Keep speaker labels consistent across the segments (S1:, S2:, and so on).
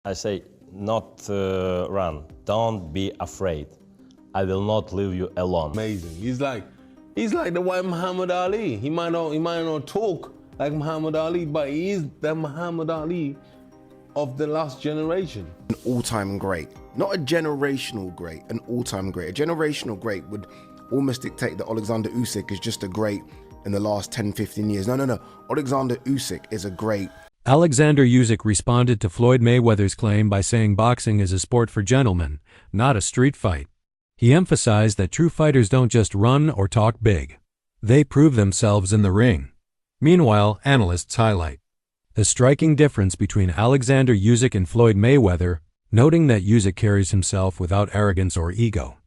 S1: I say, not run. Don't be afraid. I will not leave you alone.
S2: Amazing. He's like the white Muhammad Ali. He might not talk like Muhammad Ali, but he is the Muhammad Ali of the last generation.
S3: An all-time great. Not a generational great, an all-time great. A generational great would almost dictate that Oleksandr Usyk is just a great in the last 10, 15 years. No. Oleksandr Usyk is a great.
S4: Oleksandr Usyk responded to Floyd Mayweather's claim by saying boxing is a sport for gentlemen, not a street fight. He emphasized that true fighters don't just run or talk big. They prove themselves in the ring. Meanwhile, analysts highlight the striking difference between Oleksandr Usyk and Floyd Mayweather, noting that Usyk carries himself without arrogance or ego.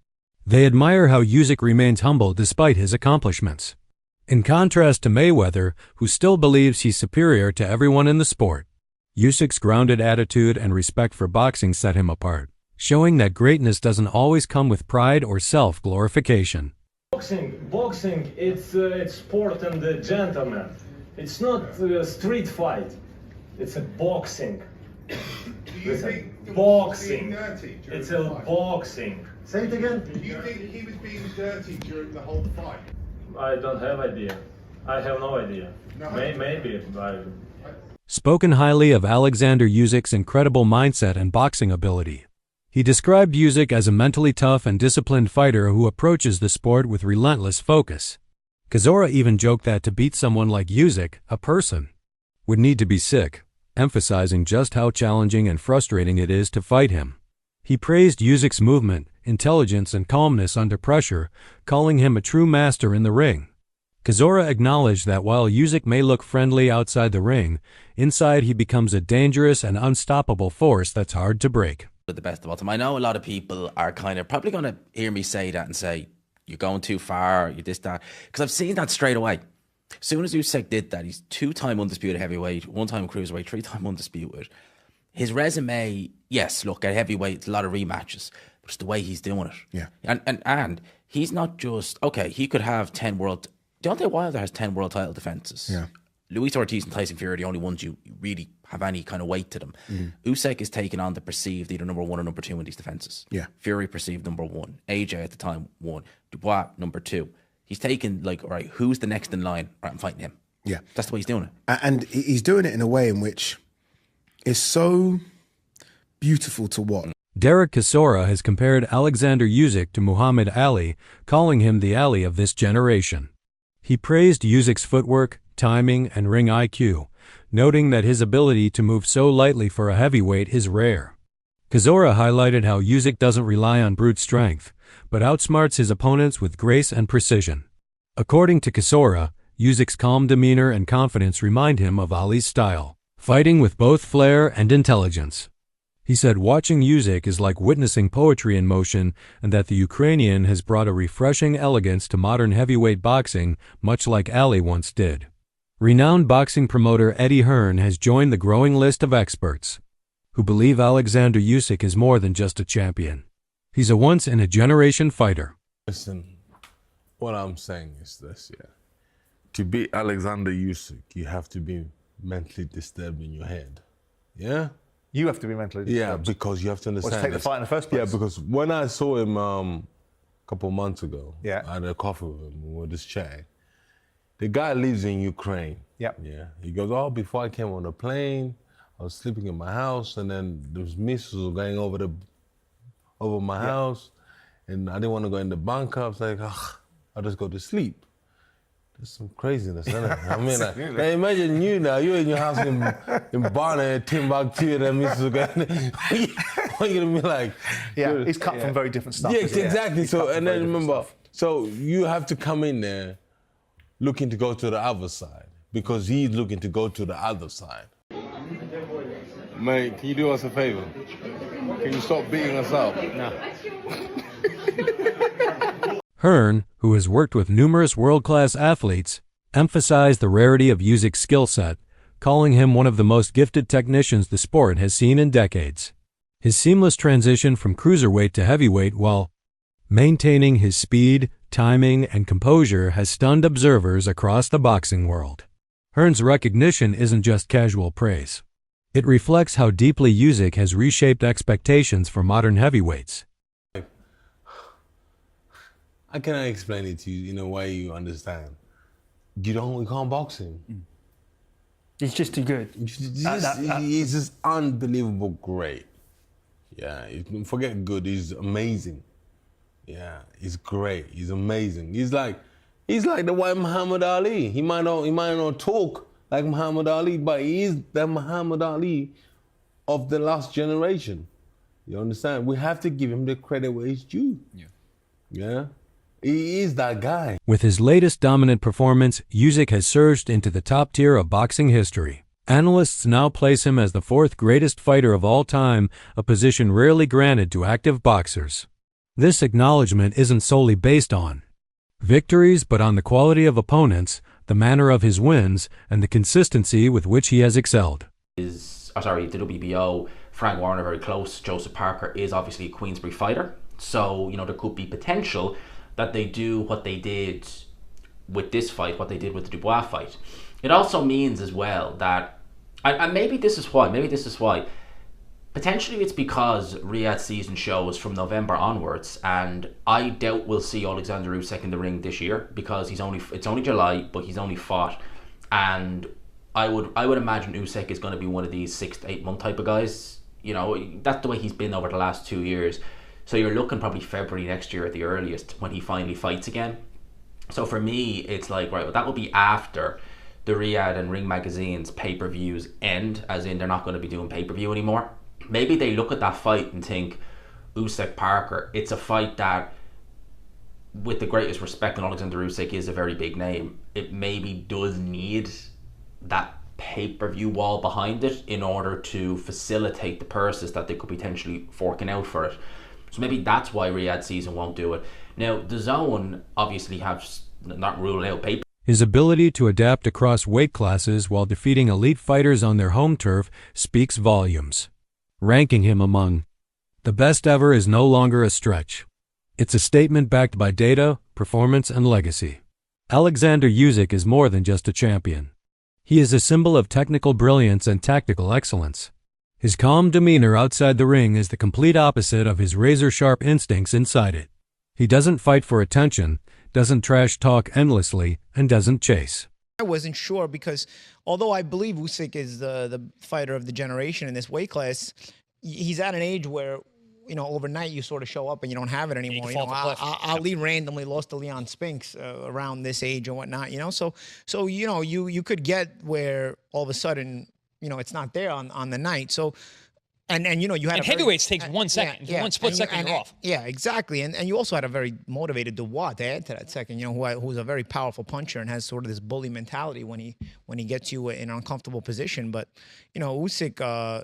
S4: They admire how Usyk remains humble despite his accomplishments. In contrast to Mayweather, who still believes he's superior to everyone in the sport, Usyk's grounded attitude and respect for boxing set him apart, showing that greatness doesn't always come with pride or self-glorification.
S5: Boxing, it's sport and the gentleman. It's not a street fight. It's a boxing. It's a boxing. It's a boxing.
S6: Say it again.
S7: Do you think he was being dirty during the whole fight?
S5: I don't have idea. I have no idea.
S7: No.
S5: Maybe.
S4: Spoken highly of Oleksandr Usyk's incredible mindset and boxing ability. He described Usyk as a mentally tough and disciplined fighter who approaches the sport with relentless focus. Chisora even joked that to beat someone like Usyk, a person would need to be sick, emphasizing just how challenging and frustrating it is to fight him. He praised Usyk's movement, intelligence, and calmness under pressure, calling him a true master in the ring. Chisora acknowledged that while Usyk may look friendly outside the ring, inside he becomes a dangerous and unstoppable force that's hard to break.
S8: The best of all time. I know a lot of people are kind of probably going to hear me say that and say, you're going too far, you're this, that. Because I've seen that straight away. As soon as Usyk did that, he's 2-time undisputed heavyweight, 1-time cruiserweight, 3-time undisputed. His resume, yes, look, at heavyweight, it's a lot of rematches. But it's the way he's doing it.
S3: Yeah.
S8: And he's not just, okay, he could have 10 world... Deontay Wilder has 10 world title defenses.
S3: Yeah.
S8: Luis Ortiz and Tyson Fury are the only ones you really have any kind of weight to them. Usyk is taking on the perceived either number 1 or number 2 in these defenses.
S3: Yeah.
S8: Fury perceived number 1. AJ at the time 1. Dubois number 2. He's taking like, all right, who's the next in line? All right, I'm fighting him.
S3: Yeah.
S8: That's the way he's doing it.
S3: And he's doing it in a way in which is so beautiful to watch.
S4: Derek Chisora has compared Oleksandr Usyk to Muhammad Ali, calling him the Ali of this generation. He praised Usyk's footwork, timing, and ring IQ, noting that his ability to move so lightly for a heavyweight is rare. Chisora highlighted how Usyk doesn't rely on brute strength, but outsmarts his opponents with grace and precision. According to Chisora, Usyk's calm demeanor and confidence remind him of Ali's style, fighting with both flair and intelligence. He said watching Usyk is like witnessing poetry in motion and that the Ukrainian has brought a refreshing elegance to modern heavyweight boxing, much like Ali once did. Renowned boxing promoter Eddie Hearn has joined the growing list of experts who believe Oleksandr Usyk is more than just a champion. He's a once-in-a-generation fighter.
S2: Listen, what I'm saying is this, yeah. To beat Oleksandr Usyk, you have to be mentally disturbed in your head, yeah?
S6: You have to be mentally disturbed.
S2: Yeah, because you have to understand.
S6: Or to take the fight in the first place.
S2: Yeah, because when I saw him a couple of months ago,
S6: yeah.
S2: I had a coffee with him, we were just chatting. The guy lives in Ukraine.
S6: Yep.
S2: Yeah. He goes, oh, before I came on the plane, I was sleeping in my house, and then those missiles were going over my house, and I didn't want to go in the bunker. I was like, I'll just go to sleep. There's some craziness, isn't it? I mean, like, imagine you now, you're in your house in Barna, Timbuktu, and then missiles are going. What are you going to be like?
S6: Yeah, he's cut from very different stuff.
S2: Yeah, exactly. So, and then remember,
S6: stuff.
S2: so you have to come in there looking to go to the other side because he's looking to go to the other side. Mate, can you do us a favor? Can you stop beating us up? No.
S4: Hearn, who has worked with numerous world-class athletes, emphasized the rarity of Usyk's skill set, calling him one of the most gifted technicians the sport has seen in decades. His seamless transition from cruiserweight to heavyweight while maintaining his speed, timing, and composure has stunned observers across the boxing world. Hearn's recognition isn't just casual praise. It reflects how deeply Usyk has reshaped expectations for modern heavyweights.
S2: I cannot explain it to you in a way you understand. We can't box him.
S9: He's just too good.
S2: He's just unbelievable great. Yeah, forget good, he's amazing. Yeah, he's great, he's amazing. He's like the white Muhammad Ali. He might not talk like Muhammad Ali, but he is the Muhammad Ali of the last generation. You understand? We have to give him the credit where it's due. Yeah. He is that guy.
S4: With his latest dominant performance, Usyk has surged into the top tier of boxing history. Analysts now place him as the fourth greatest fighter of all time, a position rarely granted to active boxers. This acknowledgement isn't solely based on victories, but on the quality of opponents, the manner of his wins, and the consistency with which he has excelled.
S8: The WBO, Frank Warner very close. Joseph Parker is obviously a Queensberry fighter. So, there could be potential that they do what they did with this fight, what they did with the Dubois fight. It also means as well that, and maybe this is why, potentially it's because Riyadh season shows from November onwards, and I doubt we'll see Oleksandr Usyk in the ring this year because it's only July, but he's only fought, and I would imagine Usyk is going to be one of these 6 to 8 month type of guys. That's the way he's been over the last 2 years. So you're looking probably February next year at the earliest when he finally fights again. So for me, it's like, right, well, that will be after the Riyadh and Ring Magazine's pay-per-views end, as in they're not going to be doing pay-per-view anymore. Maybe they look at that fight and think, Usyk Parker, it's a fight that, with the greatest respect, and Oleksandr Usyk is a very big name, it maybe does need that pay-per-view wall behind it in order to facilitate the purses that they could potentially forking out for it. So maybe that's why Riyadh season won't do it. Now, the Zone obviously have not ruled out pay.
S4: His ability to adapt across weight classes while defeating elite fighters on their home turf speaks volumes. Ranking him among the best ever is no longer a stretch. It's a statement backed by data, performance, and legacy. Oleksandr Usyk is more than just a champion. He is a symbol of technical brilliance and tactical excellence. His calm demeanor outside the ring is the complete opposite of his razor-sharp instincts inside it. He doesn't fight for attention, doesn't trash talk endlessly, and doesn't chase.
S10: I wasn't sure because although I believe Usyk is the fighter of the generation in this weight class, he's at an age where, overnight you sort of show up and you don't have it anymore. Ali randomly lost to Leon Spinks around this age and whatnot, So you could get where all of a sudden, it's not there on the night. So, and you had
S11: and heavyweights takes 1 second. One split second, you're off.
S10: Yeah, exactly. And you also had a very motivated Dubois to add to that second, who's a very powerful puncher and has sort of this bully mentality when he gets you in an uncomfortable position. But, Usyk,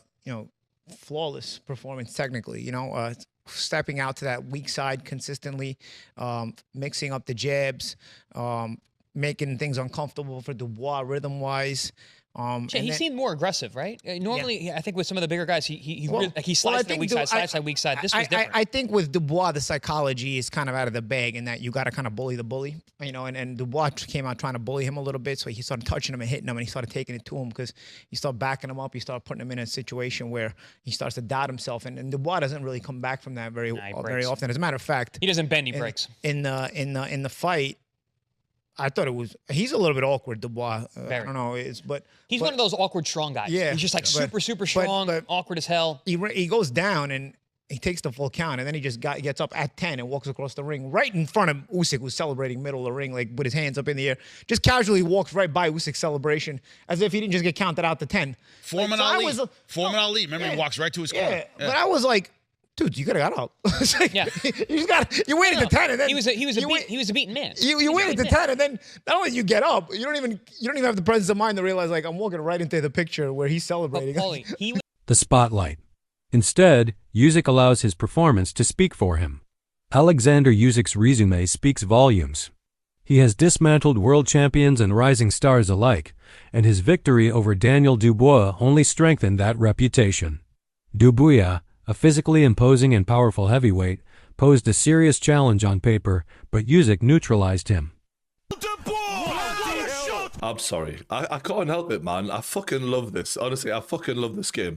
S10: flawless performance technically, stepping out to that weak side consistently, mixing up the jabs, making things uncomfortable for Dubois rhythm-wise.
S11: He seemed more aggressive, right? Normally, I think with some of the bigger guys, he slides to the weak side, slides to the weak side. This was different.
S10: I think with Dubois, the psychology is kind of out of the bag in that you got to kind of bully the bully, and Dubois came out trying to bully him a little bit, so he started touching him and hitting him, and he started taking it to him because he started backing him up. He started putting him in a situation where he starts to doubt himself, and Dubois doesn't really come back from that very often. As a matter of fact,
S11: he doesn't bend, he breaks.
S10: In the fight, I thought he's a little bit awkward, Dubois. I don't know, but
S11: he's one of those awkward strong guys.
S10: Yeah,
S11: he's just like super strong, awkward as hell.
S10: He goes down and he takes the full count, and then he just gets up at 10 and walks across the ring right in front of Usyk, who's celebrating middle of the ring, like with his hands up in the air. Just casually walks right by Usyk's celebration as if he didn't just get counted out to 10.
S12: Foreman Ali. Remember, he walks right to his car.
S10: Yeah, but I was like, dude, you could have got up. You waited to 10, and then
S11: he was a beaten man.
S10: You waited to 10, and then not only you get up, you don't even have the presence of mind to realize like I'm walking right into the picture where he's celebrating.
S4: The spotlight. Instead, Usyk allows his performance to speak for him. Oleksandr Usyk's resume speaks volumes. He has dismantled world champions and rising stars alike, and his victory over Daniel Dubois only strengthened that reputation. Dubois, a physically imposing and powerful heavyweight, posed a serious challenge on paper, but Usyk neutralized him.
S13: I'm sorry. I can't help it, man. I fucking love this. Honestly, I fucking love this game.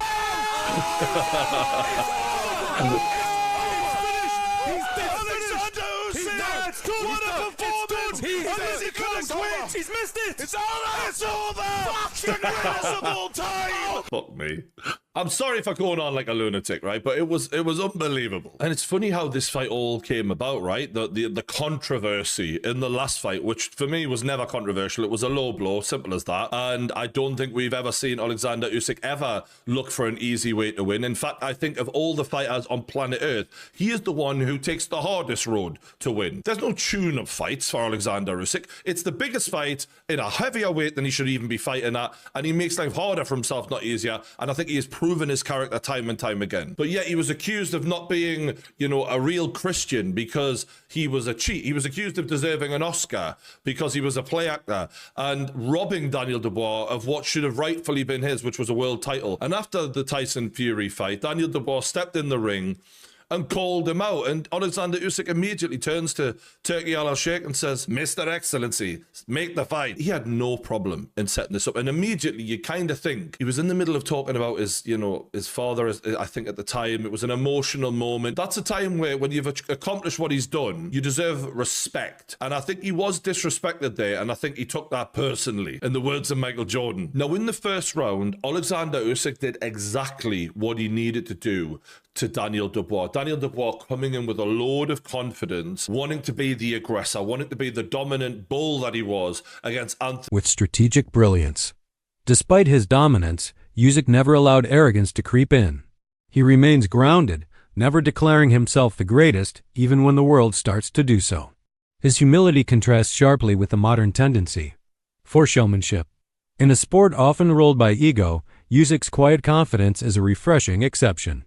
S14: He's missed it! It's over! It's over! The greatest of all time!
S13: Fuck me. I'm sorry for going on like a lunatic, right? But it was unbelievable. And it's funny how this fight all came about, right? The controversy in the last fight, which for me was never controversial. It was a low blow, simple as that. And I don't think we've ever seen Oleksandr Usyk ever look for an easy way to win. In fact, I think of all the fighters on planet Earth, he is the one who takes the hardest road to win. There's no tune-up fights for Oleksandr Usyk. It's the biggest fight in a heavier weight than he should even be fighting at, and he makes life harder for himself, not easier. And I think he has proven his character time and time again. But yet he was accused of not being, you know, a real Christian because he was a cheat. He was accused of deserving an Oscar because he was a play actor and robbing Daniel Dubois of what should have rightfully been his, which was a world title. And after the Tyson Fury fight, Daniel Dubois stepped in the ring and called him out. And Oleksandr Usyk immediately turns to Turki Al-Sheikh and says, Mr. Excellency, make the fight. He had no problem in setting this up. And immediately you kind of think he was in the middle of talking about his, you know, his father, I think at the time, it was an emotional moment. That's a time where when you've accomplished what he's done, you deserve respect. And I think he was disrespected there. And I think he took that personally, in the words of Michael Jordan. Now, in the first round, Oleksandr Usyk did exactly what he needed to do to Daniel Dubois. Daniel Dubois coming in with a load of confidence, wanting to be the aggressor, wanting to be the dominant bull that he was against Anthony.
S4: With strategic brilliance. Despite his dominance, Usyk never allowed arrogance to creep in. He remains grounded, never declaring himself the greatest, even when the world starts to do so. His humility contrasts sharply with the modern tendency for showmanship. In a sport often ruled by ego, Usyk's quiet confidence is a refreshing exception.